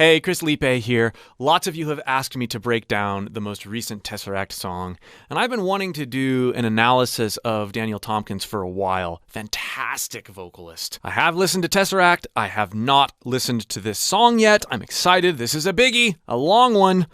Hey, Chris Liepe here. Lots of you have asked me to break down the most recent TesseracT song, and I've been wanting to do an analysis of DanielTompkins for a while. Fantastic vocalist. I have listened to TesseracT. I have not listened to this song yet. I'm excited. This is a biggie, a long one.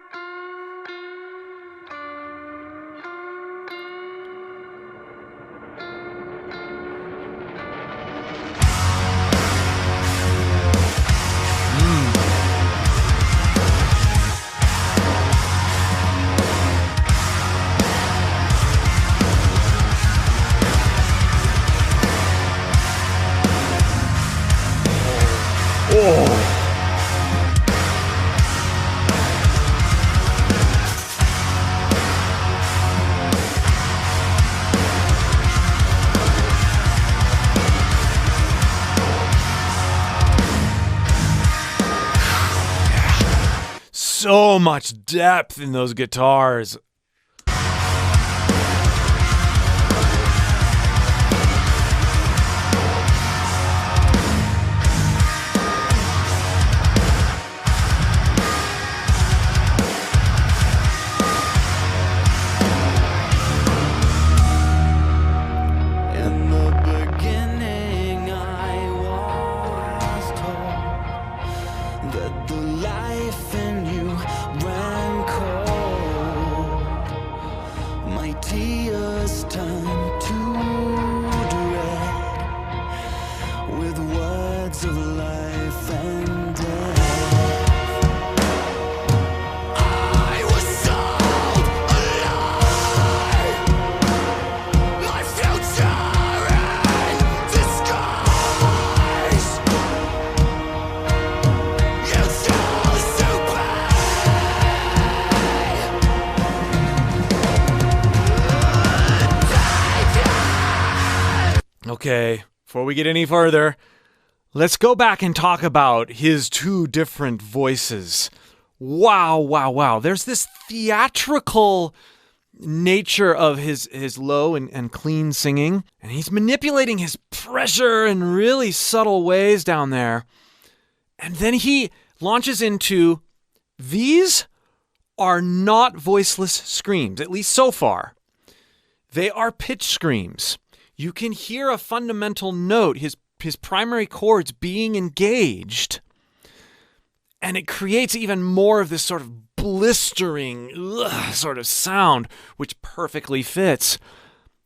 So much depth in those guitars. Okay, before we get any further, let's go back and talk about his two different voices. Wow. There's this theatrical nature of his low and clean singing, and he's manipulating his pressure in really subtle ways down there. And then he launches into, these are not voiceless screams, at least so far. They are pitch screams. You can hear a fundamental note, his primary chords being engaged, and it creates even more of this sort of blistering sort of sound, which perfectly fits.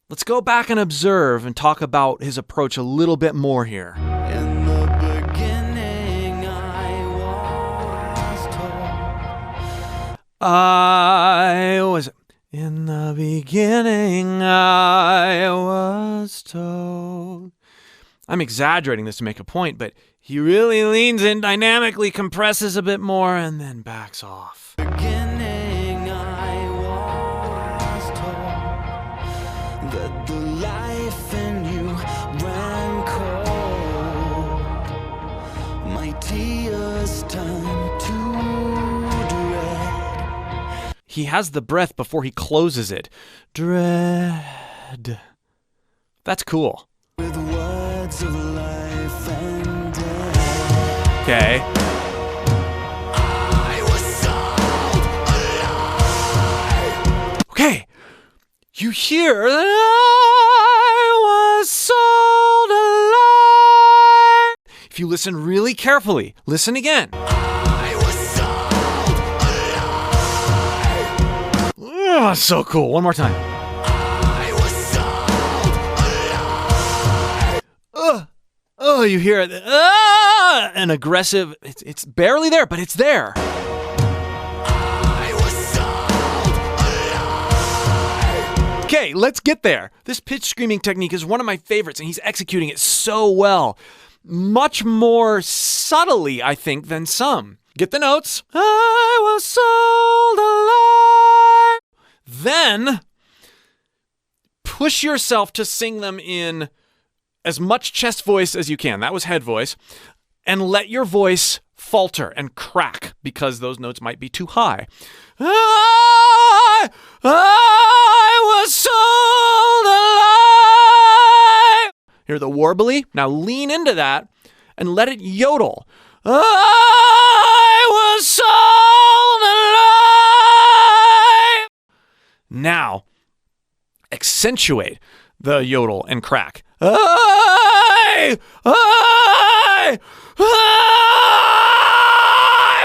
Let's go back and observe and talk about his approach a little bit more here. In the beginning, I was told. In the beginning, I was told. I'm exaggerating this to make a point, but he really leans in, dynamically compresses a bit more, and then backs off. Beginning, I was told that the life in you ran cold. My tears turned to dread. He has the breath before he closes it. Dread. That's cool. With words of life and death. Okay. I was sold alive. Okay. You hear that I was sold alive. If you listen really carefully, listen again. Oh, so cool. One more time. I was sold alive. Oh, you hear it. An aggressive. It's barely there, but it's there. I was sold alive. Okay, let's get there. This pitch screaming technique is one of my favorites, and he's executing it so well. Much more subtly, I think, than some. Get the notes. I was sold alive. Then, push yourself to sing them in as much chest voice as you can. That was head voice. And let your voice falter and crack because those notes might be too high. I was sold alive. Hear the warbly? Now lean into that and let it yodel. I was accentuate the yodel and crack. I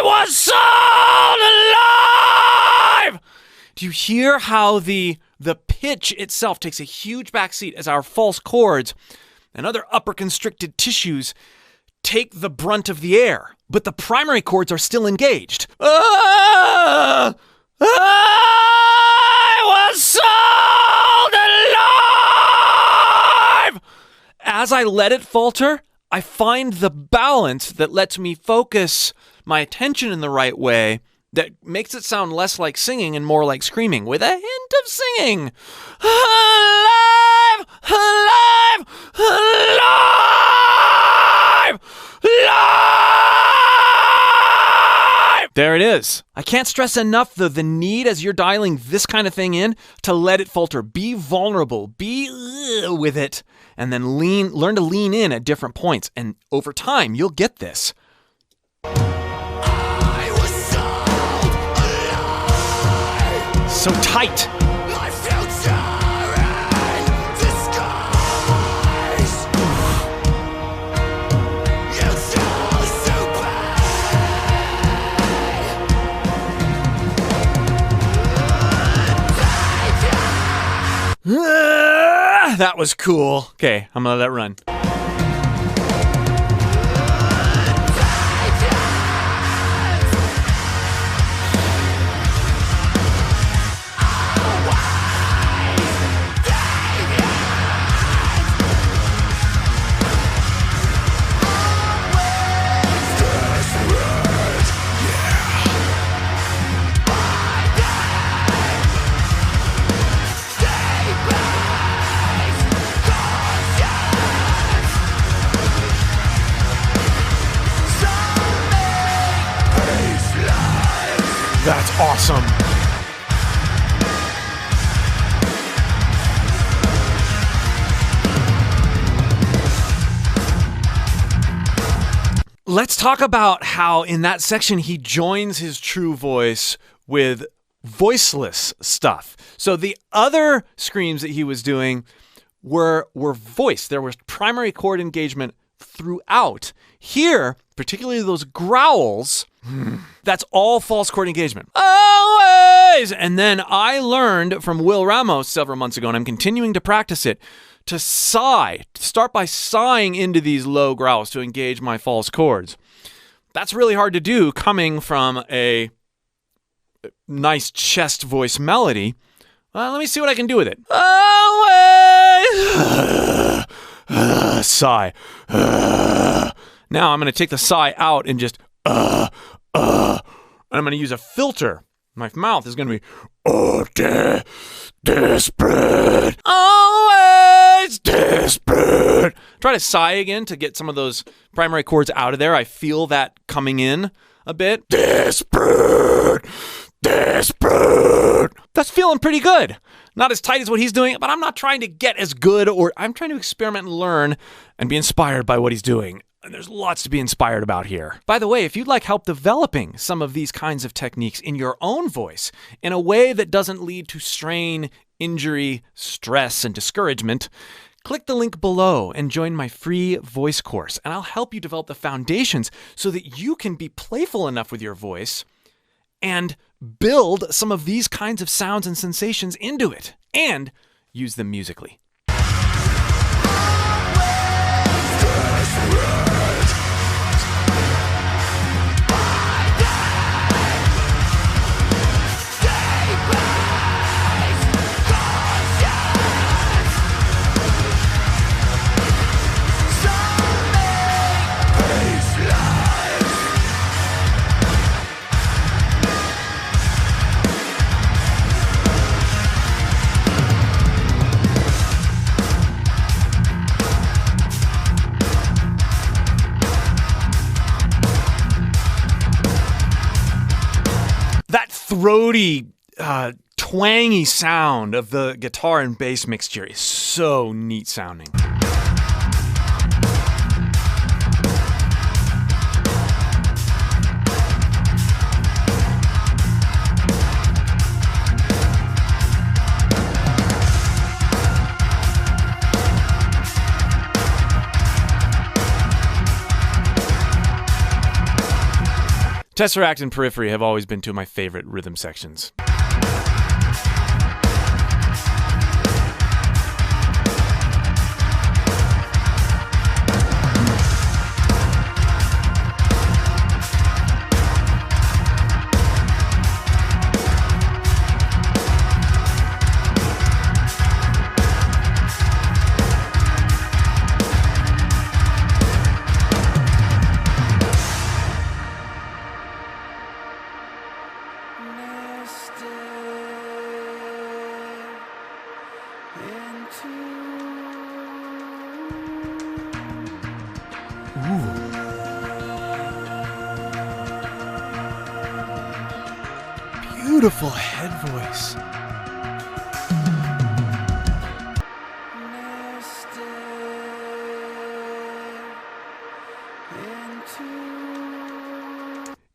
was sold alive! Do you hear how the pitch itself takes a huge backseat as our false chords and other upper constricted tissues take the brunt of the air, but the primary chords are still engaged. I was sold alive! As I let it falter, I find the balance that lets me focus my attention in the right way that makes it sound less like singing and more like screaming, with a hint of singing. Alive! Alive! Alive! Alive! There it is. I can't stress enough the need as you're dialing this kind of thing in to let it falter. Be vulnerable. Be with it. And then learn to lean in at different points. And over time, you'll get this. So tight. My future in disguise. You so bad. That was cool. Okay, I'm gonna let that run. That's awesome. Let's talk about how in that section he joins his true voice with voiceless stuff. So the other screams that he was doing were voice. There was primary chord engagement throughout. Here, particularly those growls, that's all false chord engagement. Always! And then I learned from Will Ramos several months ago, and I'm continuing to practice it, to sigh, to start by sighing into these low growls to engage my false chords. That's really hard to do coming from a nice chest voice melody. Let me see what I can do with it. Always! Sigh. Now I'm going to take the sigh out and just and I'm going to use a filter. My mouth is going to be desperate, always desperate. Try to sigh again to get some of those primary chords out of there. I feel that coming in a bit. Desperate. That's feeling pretty good. Not as tight as what he's doing, but I'm not trying to get as good, or I'm trying to experiment and learn and be inspired by what he's doing. And there's lots to be inspired about here. By the way, if you'd like help developing some of these kinds of techniques in your own voice in a way that doesn't lead to strain, injury, stress, and discouragement, click the link below and join my free voice course, and I'll help you develop the foundations so that you can be playful enough with your voice and build some of these kinds of sounds and sensations into it and use them musically. Throaty, twangy sound of the guitar and bass mixture is so neat sounding. TesseracT and Periphery have always been two of my favorite rhythm sections. Beautiful head voice.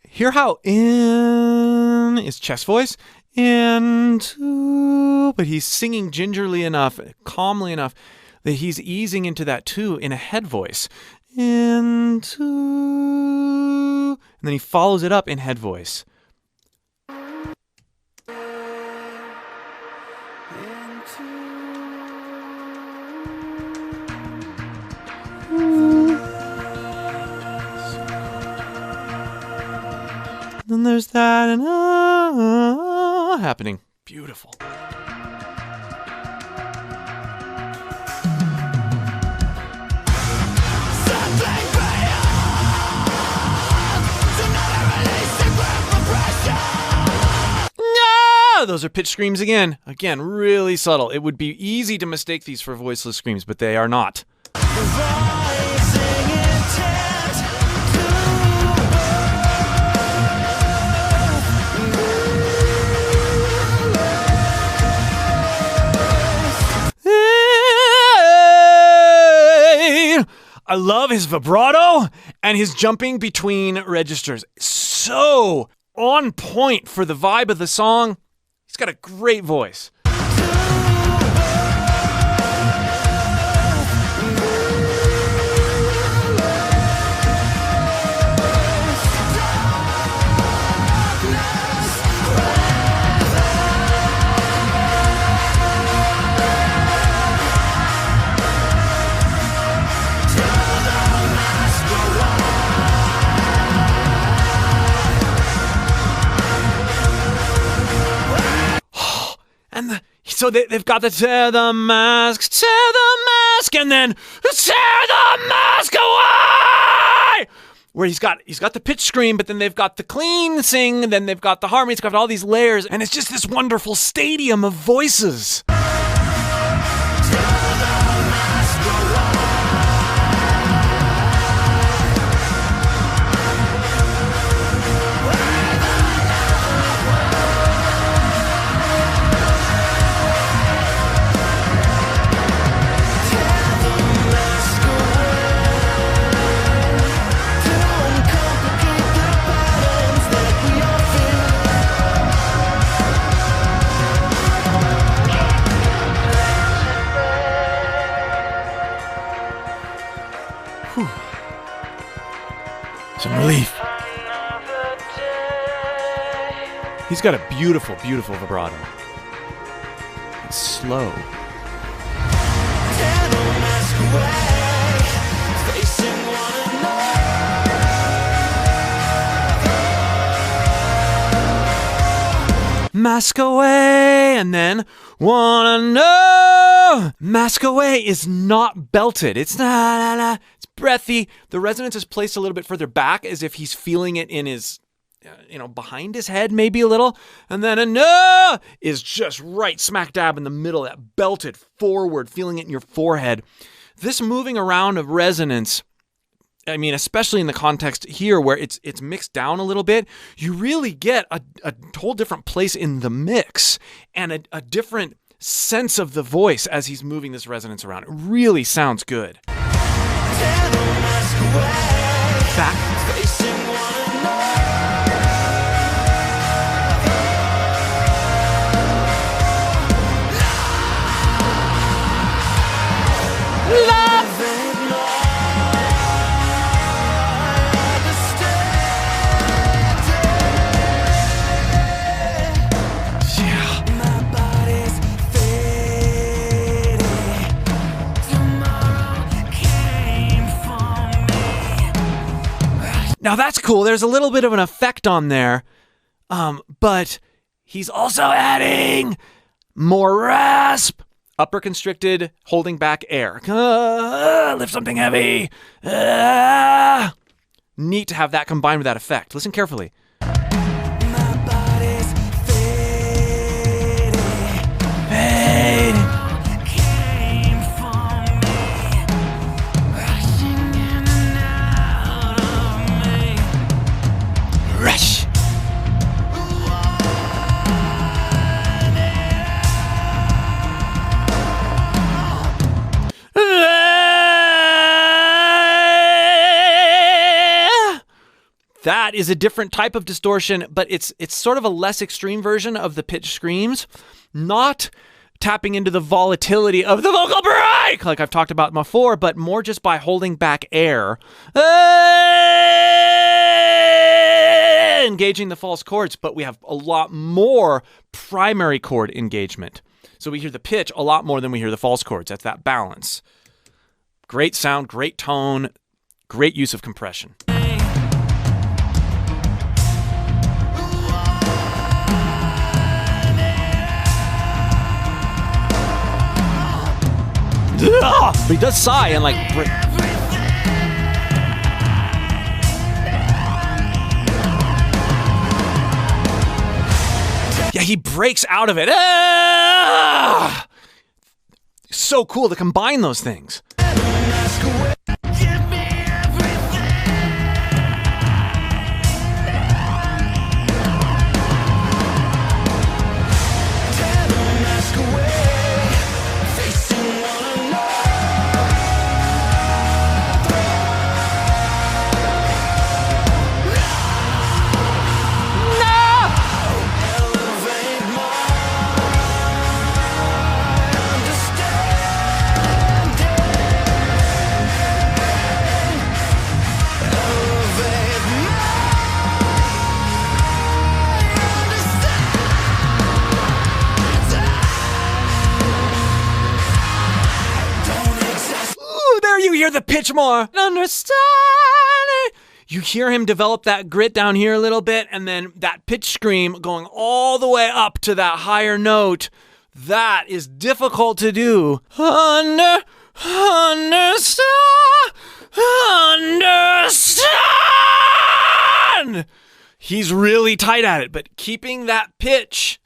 Hear how in is chest voice? Into, but he's singing gingerly enough, calmly enough, that he's easing into that too in a head voice. Into, and then he follows it up in head voice. Then there's that and happening. Beautiful. Those are pitch screams again. Again, really subtle. It would be easy to mistake these for voiceless screams, but they are not. I love his vibrato and his jumping between registers. So on point for the vibe of the song. He's got a great voice. So they've got the tear the mask, and then tear the mask away! Where he's got the pitch scream, but then they've got the clean sing, and then they've got the harmony, it's got all these layers, and it's just this wonderful stadium of voices. Some relief. He's got a beautiful, beautiful vibrato. It's slow. Mask away, and then wanna know. Mask away is not belted. It's not. It's breathy. The resonance is placed a little bit further back, as if he's feeling it in his, behind his head, maybe a little. And then a no is just right smack dab in the middle, that belted forward, feeling it in your forehead. This moving around of resonance, I mean, especially in the context here where it's mixed down a little bit, you really get a whole different place in the mix and a different sense of the voice as he's moving this resonance around. It really sounds good. Back. Now that's cool. There's a little bit of an effect on there, but he's also adding more rasp. Upper constricted, holding back air. Lift something heavy. Neat to have that combined with that effect. Listen carefully. My body's fading. Came from me, rushing in and out of me. Rush. That is a different type of distortion, but it's sort of a less extreme version of the pitch screams, not tapping into the volatility of the vocal break, like I've talked about before, but more just by holding back air, engaging the false chords, but we have a lot more primary chord engagement. So we hear the pitch a lot more than we hear the false chords. That's that balance. Great sound, great tone, great use of compression. But he does sigh and like yeah, he breaks out of it. So cool to combine those things. You hear the pitch more. Understand it. You hear him develop that grit down here a little bit, and then that pitch scream going all the way up to that higher note. That is difficult to do. Understand. He's really tight at it, but keeping that pitch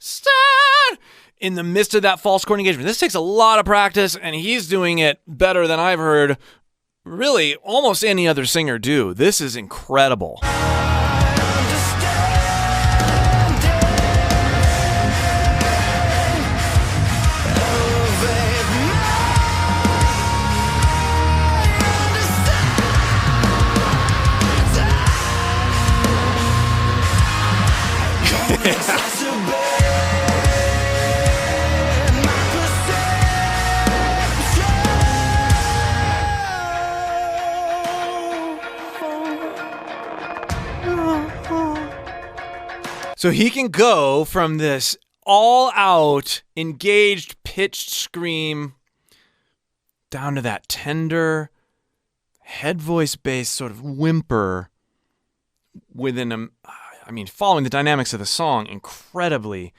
in the midst of that false chord engagement. This takes a lot of practice, and he's doing it better than I've heard really almost any other singer do. This is incredible. So he can go from this all-out, engaged, pitched scream down to that tender, head voice-based sort of whimper within following the dynamics of the song incredibly.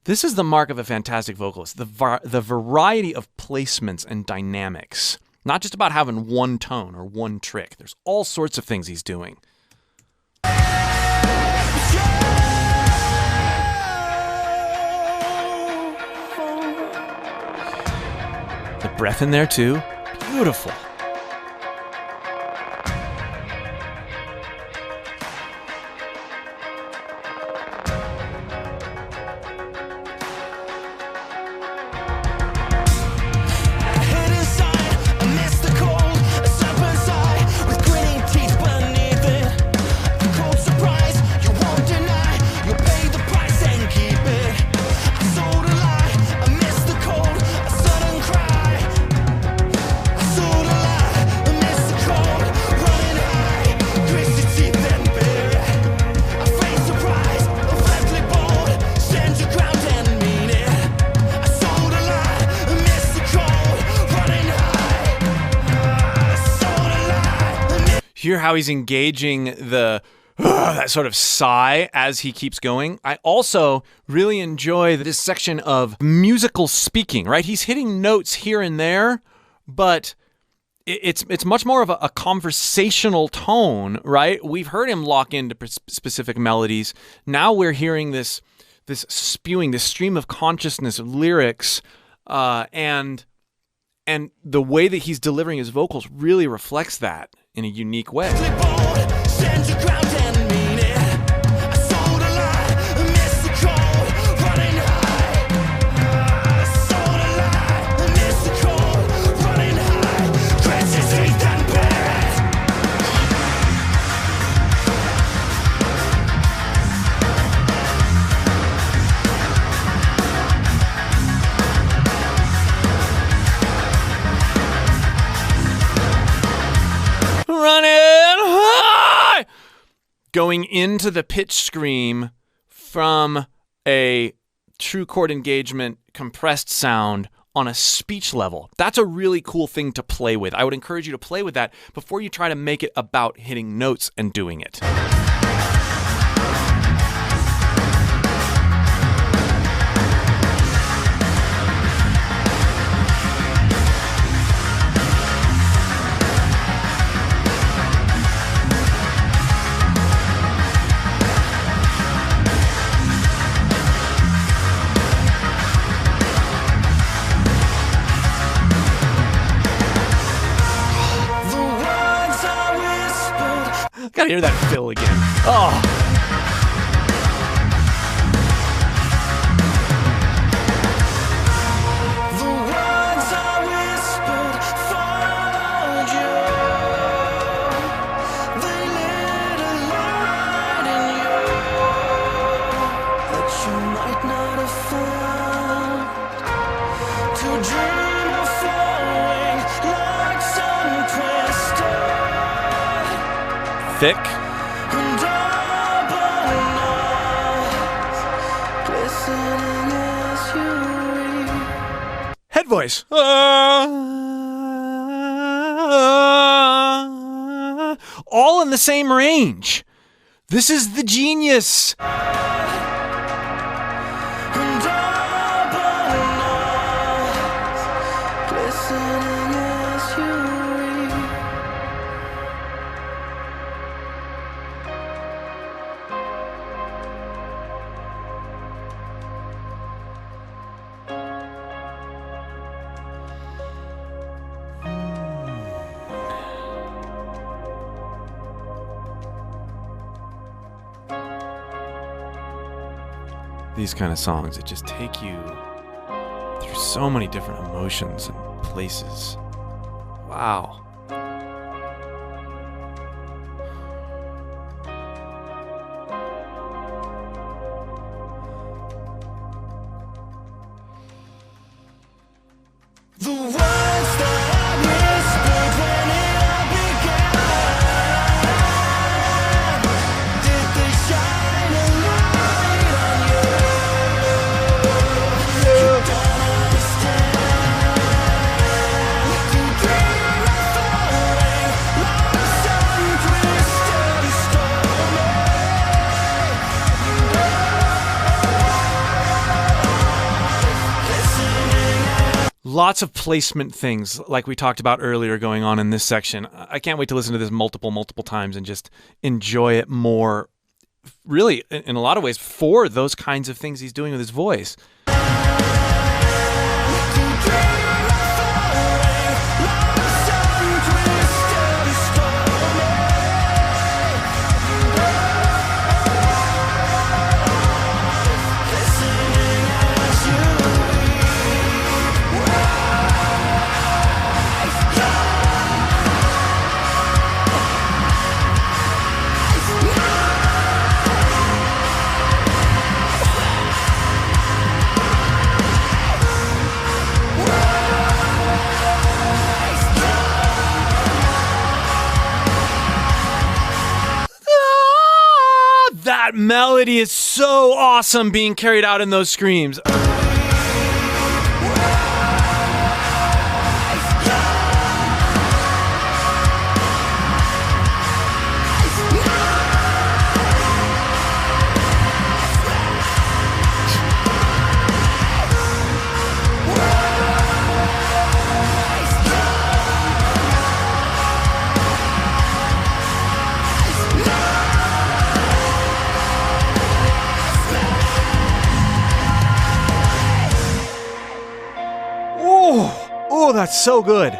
This is the mark of a fantastic vocalist, the variety of placements and dynamics. Not just about having one tone or one trick. There's all sorts of things he's doing. The breath in there too. Beautiful. Sold Hear how he's engaging the that sort of sigh as he keeps going. I also really enjoy this section of musical speaking, right? He's hitting notes here and there, but it's much more of a conversational tone, right? We've heard him lock into specific melodies. Now we're hearing this spewing, this stream of consciousness of lyrics, and the way that he's delivering his vocals really reflects that in a unique way. Running high! Going into the pitch scream from a true chord engagement compressed sound on a speech level. That's a really cool thing to play with. I would encourage you to play with that before you try to make it about hitting notes and doing it. Gotta hear that fill again. Oh. The words I whispered followed you. They lit a light in you that you might not have found. To dream of flowing like some twisted. Thick. Head voice. All in the same range. This is the genius. These kind of songs, it just take you through so many different emotions and places. Wow. The words that I whispered when it all began, did they shine a light on you? You don't understand. You dream of falling like some twisted storm. Lots of placement things, like we talked about earlier, going on in this section. I can't wait to listen to this multiple times and just enjoy it more, really, in a lot of ways, for those kinds of things he's doing with his voice. That melody is so awesome being carried out in those screams. it's so good.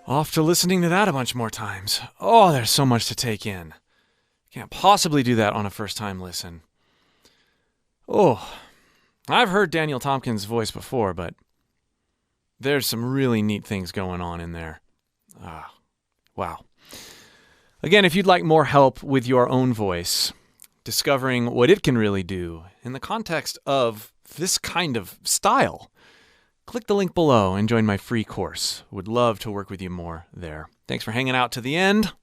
Off to listening to that a bunch more times. Oh, there's so much to take in. Can't possibly do that on a first-time listen. Oh, I've heard Daniel Tompkins' voice before, but there's some really neat things going on in there. Wow. Again, if you'd like more help with your own voice, discovering what it can really do in the context of this kind of style, click the link below and join my free course. Would love to work with you more there. Thanks for hanging out to the end.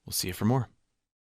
We'll see you for more.